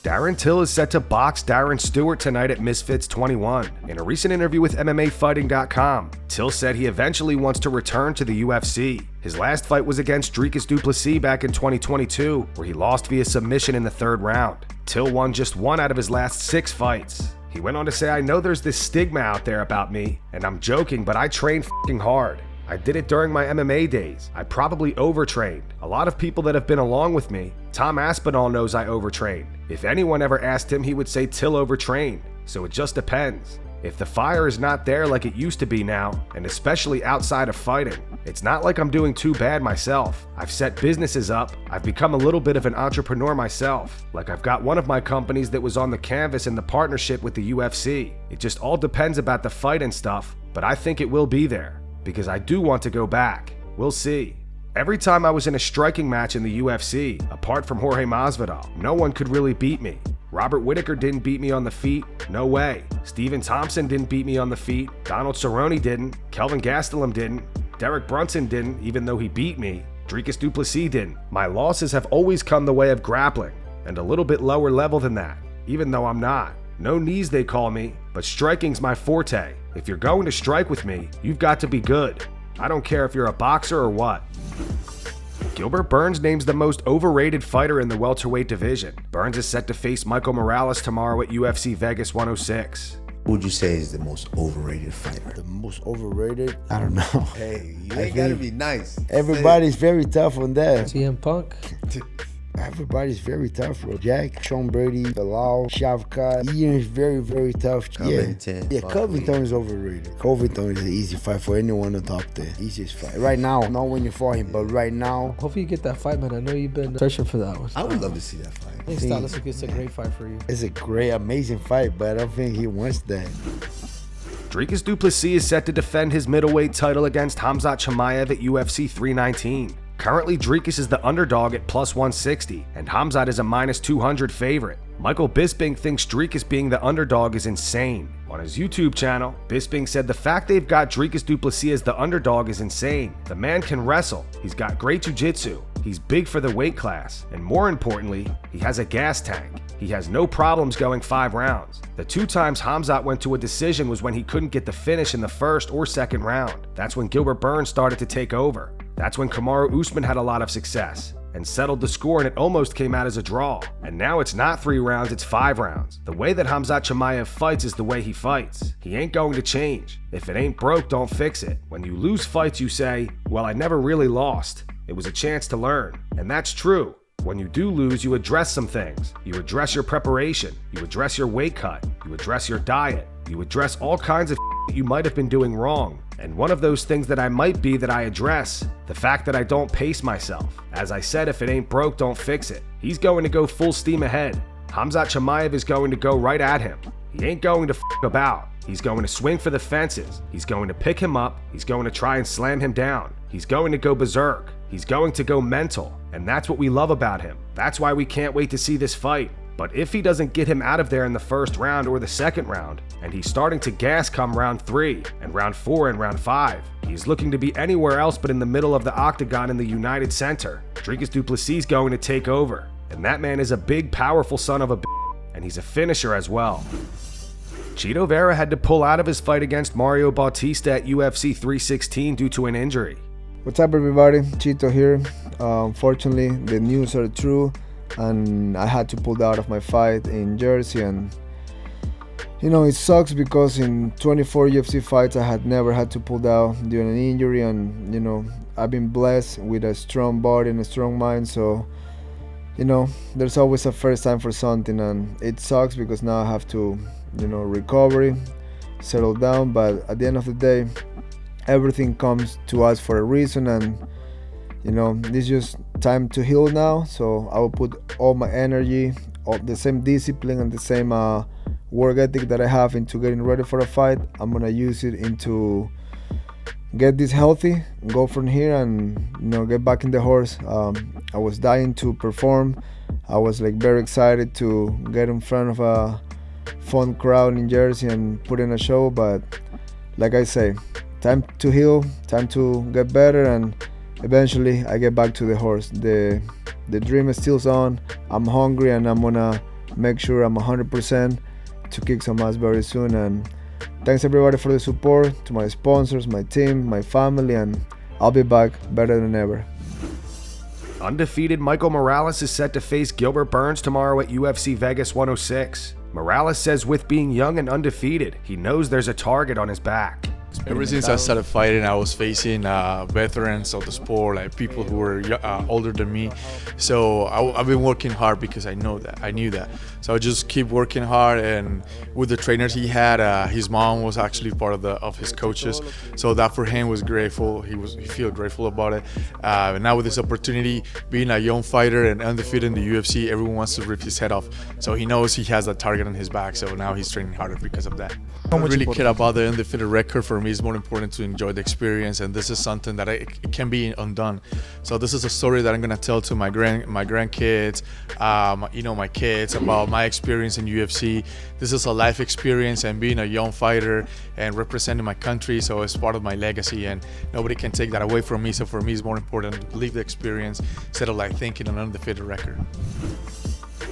Darren Till is set to box Darren Stewart tonight at Misfits 21. In a recent interview with MMAfighting.com, Till said he eventually wants to return to the UFC. His last fight was against Dricus du Plessis back in 2022, where he lost via submission in the 3rd round. Till won just 1 out of his last 6 fights. He went on to say, "I know there's this stigma out there about me, and I'm joking, but I train f***ing hard. I did it during my MMA days. I probably overtrained. A lot of people that have been along with me, Tom Aspinall knows I overtrained. If anyone ever asked him, he would say Till overtrained. So it just depends. If the fire is not there like it used to be now, and especially outside of fighting, it's not like I'm doing too bad myself. I've set businesses up. I've become a little bit of an entrepreneur myself. Like I've got one of my companies that was on the canvas in the partnership with the UFC. It just all depends about the fight and stuff, but I think it will be there. Because I do want to go back. We'll see." Every time I was in a striking match in the UFC, apart from Jorge Masvidal, no one could really beat me. Robert Whittaker didn't beat me on the feet, no way. Stephen Thompson didn't beat me on the feet, Donald Cerrone didn't, Kelvin Gastelum didn't, Derek Brunson didn't, even though he beat me, Dricus du Plessis didn't. My losses have always come the way of grappling, and a little bit lower level than that, even though I'm not. No knees they call me, but striking's my forte. If you're going to strike with me, you've got to be good. I don't care if you're a boxer or what. Gilbert Burns names the most overrated fighter in the welterweight division. Burns is set to face Michael Morales tomorrow at UFC Vegas 106. Who would you say is the most overrated fighter? The most overrated? I don't know. Hey, you ain't gotta be nice. Everybody's very tough on that. CM Punk. Everybody's very tough, bro. Jack, Sean Brady, Bilal, Shavkat. Ian is very, very tough. Covington. Yeah, Covington is overrated. Covington is an easy fight for anyone to top the easiest fight. Right now, not when you fought him, but right now. Hopefully you get that fight, man. I know you've been searching for that one. I would love to see that fight. I think stylistically it's a great fight for you. It's a great, amazing fight, but I don't think he wants that. Dricus du Plessis is set to defend his middleweight title against Khamzat Chimaev at UFC 319. Currently, Dricus is the underdog at plus 160, and Khamzat is a minus 200 favorite. Michael Bisping thinks Dricus being the underdog is insane. On his YouTube channel, Bisping said the fact they've got Dricus du Plessis as the underdog is insane. The man can wrestle, he's got great jiu-jitsu, he's big for the weight class, and more importantly, he has a gas tank. He has no problems going 5 rounds. The 2 times Khamzat went to a decision was when he couldn't get the finish in the 1st or 2nd round. That's when Gilbert Burns started to take over. That's when Kamaru Usman had a lot of success and settled the score, and it almost came out as a draw. And now it's not 3 rounds, it's 5 rounds. The way that Khamzat Chimaev fights is the way he fights. He ain't going to change. If it ain't broke, don't fix it. When you lose fights, you say, well, I never really lost. It was a chance to learn. And that's true. When you do lose, you address some things. You address your preparation. You address your weight cut. You address your diet. You address all kinds of that you might have been doing wrong. And one of those things that I might be that I address, the fact that I don't pace myself. As I said, if it ain't broke, don't fix it. He's going to go full steam ahead. Khamzat Chimaev is going to go right at him. He ain't going to about. He's going to swing for the fences. He's going to pick him up. He's going to try and slam him down. He's going to go berserk. He's going to go mental. And that's what we love about him. That's why we can't wait to see this fight. But if he doesn't get him out of there in the 1st round or the 2nd round, and he's starting to gas come round 3 and round 4 and round 5, he's looking to be anywhere else but in the middle of the octagon in the United Center. Dricus du Plessis is going to take over. And that man is a big, powerful son of a bitch, and he's a finisher as well. Chito Vera had to pull out of his fight against Mario Bautista at UFC 316 due to an injury. What's up, everybody? Chito here. Unfortunately, the news are true, and I had to pull out of my fight in Jersey. And you know, it sucks because in 24 UFC fights, I had never had to pull out due to an injury. And you know, I've been blessed with a strong body and a strong mind. So you know, there's always a first time for something, and it sucks because now I have to, you know, recovery, settle down. But at the end of the day, everything comes to us for a reason, and you know, this is just time to heal now. So I will put all my energy, all the same discipline and the same work ethic that I have into getting ready for a fight. I'm gonna use it into get this healthy, go from here, and you know, get back in the horse. I was dying to perform. I was like very excited to get in front of a fun crowd in Jersey and put in a show. But like I say, time to heal, time to get better, and eventually I get back to the horse. The dream is still on. I'm hungry, and I'm gonna make sure I'm 100% to kick some ass very soon. And thanks everybody for the support, to my sponsors, my team, my family, and I'll be back better than ever. Undefeated Michael Morales is set to face Gilbert Burns tomorrow at UFC Vegas 106. Morales says with being young and undefeated, he knows there's a target on his back. Ever since I started fighting, I was facing veterans of the sport, like people who were older than me. So I've been working hard because I knew that. So I just keep working hard, and with the trainers he had, his mom was actually part of his coaches. So that for him was grateful. He feel grateful about it. Now with this opportunity, being a young fighter and undefeated in the UFC, everyone wants to rip his head off. So he knows he has a target on his back. So now he's training harder because of that. I don't really care about the undefeated record. For me, it's more important to enjoy the experience, and this is something that it can be undone. So this is a story that I'm gonna tell to my grandkids, my kids, about my experience in UFC. This is a life experience, and being a young fighter and representing my country, so it's part of my legacy, and nobody can take that away from me. So for me, it's more important to live the experience instead of like thinking an undefeated record.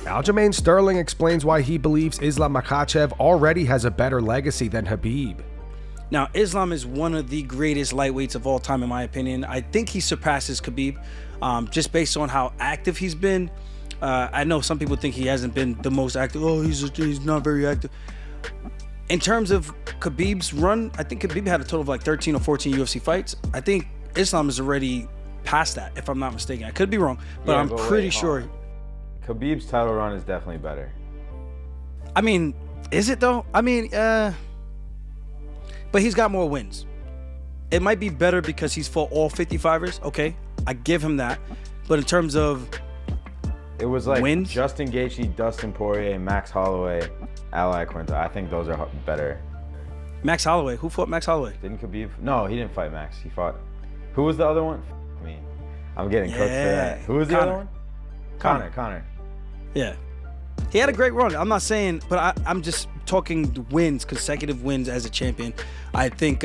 Aljamain Sterling explains why he believes Islam Makhachev already has a better legacy than Khabib. Now, Islam is one of the greatest lightweights of all time, in my opinion. I think he surpasses Khabib just based on how active he's been. I know some people think he hasn't been the most active. Oh, he's not very active. In terms of Khabib's run, I think Khabib had a total of like 13 or 14 UFC fights. I think Islam is already past that, if I'm not mistaken. I could be wrong, but I'm pretty sure. Khabib's title run is definitely better. I mean, is it though? I mean, but he's got more wins. It might be better because he's fought all 50 fighters. Okay, I give him that. But in terms of it was like wins, Justin Gaethje, Dustin Poirier, Max Holloway, Ali Quinto. I think those are better. Max Holloway. Who fought Max Holloway? Didn't Khabib? No, he didn't fight Max. He fought. Who was the other one? Me. I'm getting cooked for that. Who was the other one? Conor. Yeah. He had a great run. I'm not saying, but I'm just talking wins, consecutive wins as a champion. I think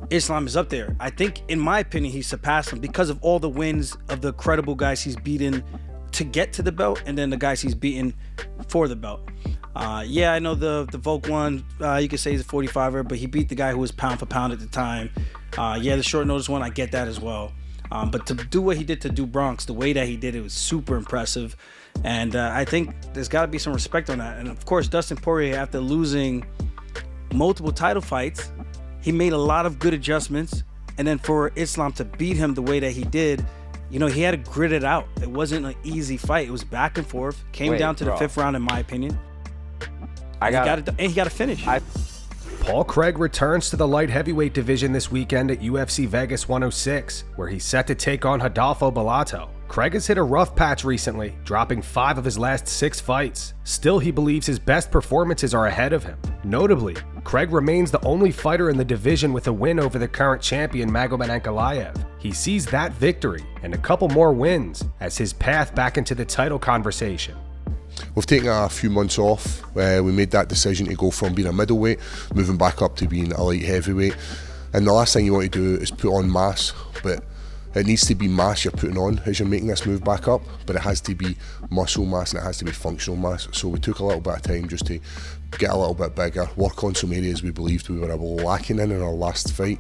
Islam is up there. I think, in my opinion, he surpassed him because of all the wins of the credible guys he's beaten to get to the belt, and then the guys he's beaten for the belt. Yeah, I know the Volk one, you could say he's a 45er, but he beat the guy who was pound for pound at the time. Yeah, the short notice one, I get that as well. But to do what he did to do Bronx, the way that he did it was super impressive. And I think there's got to be some respect on that. And of course, Dustin Poirier, after losing multiple title fights, he made a lot of good adjustments. And then for Islam to beat him the way that he did, you know, he had to grit it out. It wasn't an easy fight. It was back and forth. Came down to the 5th round, in my opinion. He got to finish. Paul Craig returns to the light heavyweight division this weekend at UFC Vegas 106, where he's set to take on Rodolfo Bellato. Craig has hit a rough patch recently, dropping 5 of his last 6 fights. Still, he believes his best performances are ahead of him. Notably, Craig remains the only fighter in the division with a win over the current champion Magomed Ankalaev. He sees that victory and a couple more wins as his path back into the title conversation. We've taken a few months off. We made that decision to go from being a middleweight, moving back up to being a light heavyweight. And the last thing you want to do is put on mass, but it needs to be mass you're putting on as you're making this move back up, but it has to be muscle mass and it has to be functional mass. So we took a little bit of time just to get a little bit bigger, work on some areas we believed we were lacking in our last fight.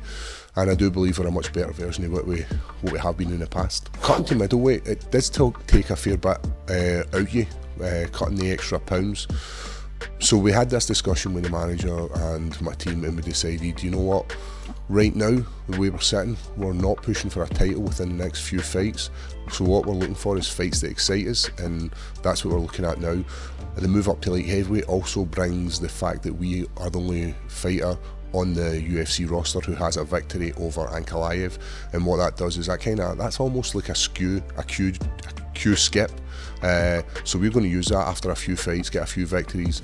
And I do believe we're a much better version of what we have been in the past. Cutting to middleweight, it does still take a fair bit out you, cutting the extra pounds. So we had this discussion with the manager and my team, and we decided, you know what, right now, the way we're sitting, we're not pushing for a title within the next few fights. So what we're looking for is fights that excite us, and that's what we're looking at now. The move up to light heavyweight also brings the fact that we are the only fighter on the UFC roster who has a victory over Ankalaev, and what that does is that's almost like a Q skip. So we're going to use that after a few fights, get a few victories.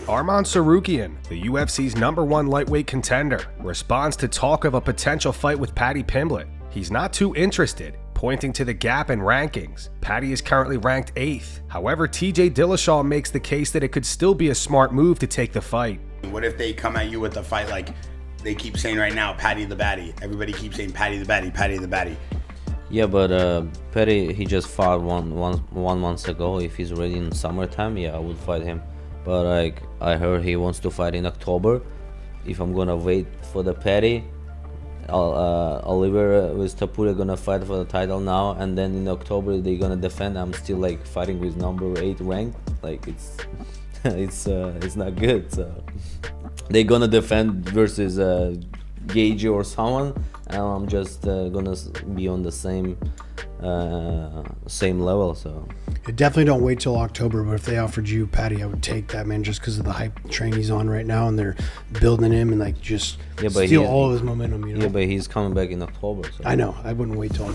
Arman Tsarukyan, the UFC's #1 lightweight contender, responds to talk of a potential fight with Paddy Pimblett. He's not too interested, pointing to the gap in rankings. Paddy is currently ranked 8th. However, TJ Dillashaw makes the case that it could still be a smart move to take the fight. What if they come at you with a fight like they keep saying right now, Paddy the Baddy? Everybody keeps saying Paddy the Baddy, Paddy the Baddy. Yeah, but Paddy, he just fought one month ago. If he's ready in summertime, yeah, I would fight him. But like I heard he wants to fight in October. If I'm gonna wait for the Paddy, Oliver with Tapuria gonna fight for the title now, and then in October they're gonna defend. I'm still like fighting with number 8 ranked. Like it's it's not good. So they're gonna defend versus Gaethje or someone, and I'm just gonna be on the same level. So I definitely don't wait till October, but if they offered you Paddy, I would take that, man, just because of the hype train he's on right now, and they're building him and like just steal all of his momentum, you know? Yeah, but he's coming back in October. So. I know, I wouldn't wait till.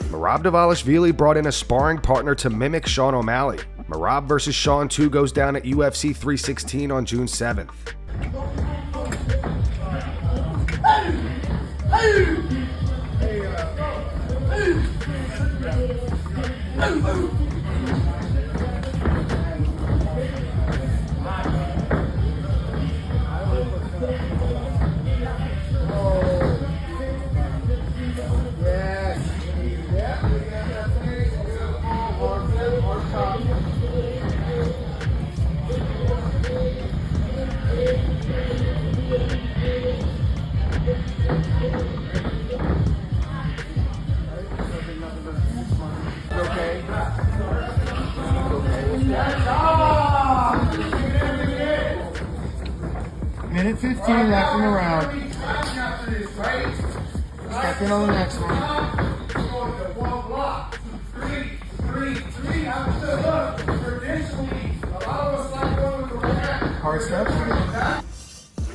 Merab Dvalishvili brought in a sparring partner to mimic Sean O'Malley. Merab versus Sean 2 goes down at UFC 316 on June 7th. Minute 15 left in the round. Step in on the next one. Hard step.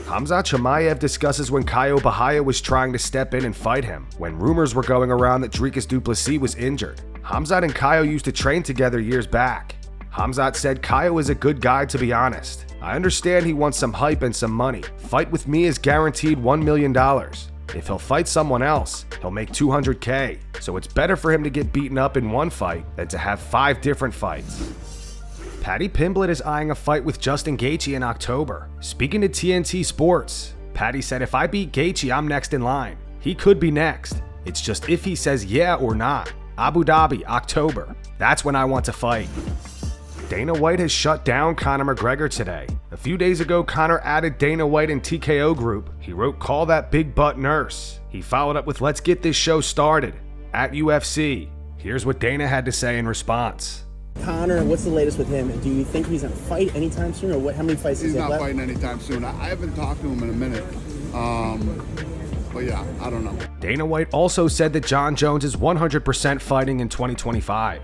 Khamzat Chimaev discusses when Caio was trying to step in and fight him, when rumors were going around that Dricus du Plessis was injured. Khamzat and Caio used to train together years back. Khamzat said Caio is a good guy, to be honest. I understand he wants some hype and some money. Fight with me is guaranteed $1 million. If he'll fight someone else, he'll make $200K. So it's better for him to get beaten up in one fight than to have 5 different fights. Paddy Pimblett is eyeing a fight with Justin Gaethje in October. Speaking to TNT Sports, Paddy said, "If I beat Gaethje, I'm next in line. He could be next. It's just if he says yeah or not. Abu Dhabi, October. That's when I want to fight." Dana White has shut down Conor McGregor today. A few days ago, Conor added Dana White and TKO group. He wrote, "Call that big butt nurse." He followed up with, "Let's get this show started." At UFC, here's what Dana had to say in response. Conor, what's the latest with him? Do you think he's going to fight anytime soon, or what? How many fights he's does he have left? left? He's not fighting anytime soon. I haven't talked to him in a minute. But yeah, I don't know. Dana White also said that Jon Jones is 100% fighting in 2025.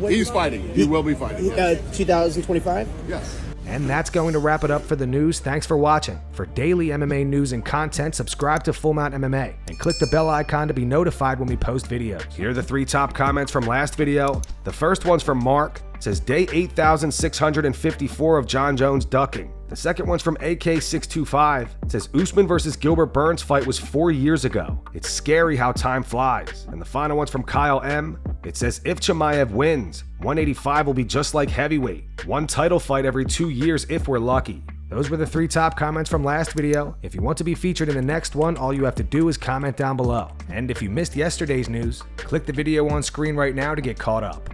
He's fighting. He will be fighting. 2025? Yes. And that's going to wrap it up for the news. Thanks for watching. For daily MMA news and content, subscribe to Full Mount MMA and click the bell icon to be notified when we post videos. Here are the 3 top comments from last video. The first one's from Mark. It says, "Day 8,654 of Jon Jones ducking." The second one's from AK625. It says, "Usman versus Gilbert Burns fight was 4 years ago. It's scary how time flies." And the final one's from Kyle M. It says, "If Chimaev wins, 185 will be just like heavyweight. 1 title fight every 2 years if we're lucky." Those were the 3 top comments from last video. If you want to be featured in the next one, all you have to do is comment down below. And if you missed yesterday's news, click the video on screen right now to get caught up.